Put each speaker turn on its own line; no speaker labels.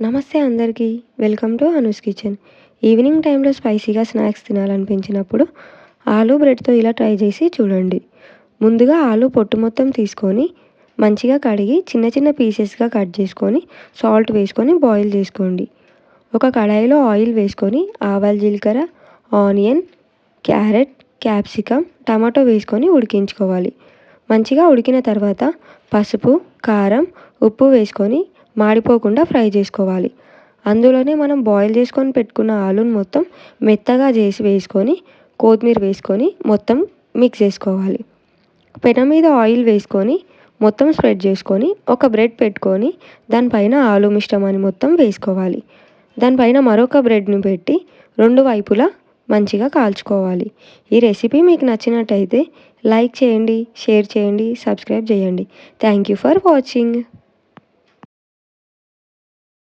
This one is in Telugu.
నమస్తే అందరికీ. Welcome to Anu's kitchen. Evening టైంలో స్పైసీగా స్నాక్స్ తినాలనిపించినప్పుడు ఆలూ బ్రెడ్‌తో ఇలా ట్రై చేసి చూడండి. ముందుగా ఆలూ పొట్టు మొత్తం తీసుకొని మంచిగా కడిగి చిన్న చిన్న పీసెస్‌గా కట్ చేసుకొని సాల్ట్ వేసుకొని బాయిల్ చేసుకోండి. ఒక కడాయిలో ఆయిల్ వేసుకొని ఆవాలు, జీలకర్ర, ఆనియన్, క్యారెట్, క్యాప్సికమ్, టమాటో వేసుకొని ఉడికించుకోవాలి. మంచిగా ఉడికిన తర్వాత పసుపు, కారం, ఉప్పు వేసుకొని మాడిపోకుండా ఫ్రై చేసుకోవాలి. అందులోనే మనం బాయిల్ చేసుకొని పెట్టుకున్న ఆలూని మొత్తం మెత్తగా చేసి వేసుకొని కొత్తిమీర వేసుకొని మొత్తం మిక్స్ చేసుకోవాలి. పెనం మీద ఆయిల్ వేసుకొని మొత్తం స్ప్రెడ్ చేసుకొని ఒక బ్రెడ్ పెట్టుకొని దానిపైన ఆలూ మిశ్రమాన్ని మొత్తం వేసుకోవాలి. దానిపైన మరొక బ్రెడ్‌ని పెట్టి రెండు వైపులా మంచిగా కాల్చుకోవాలి. ఈ రెసిపీ మీకు నచ్చినట్టయితే లైక్ చేయండి, షేర్ చేయండి, సబ్స్క్రైబ్ చేయండి. Thank you for watching.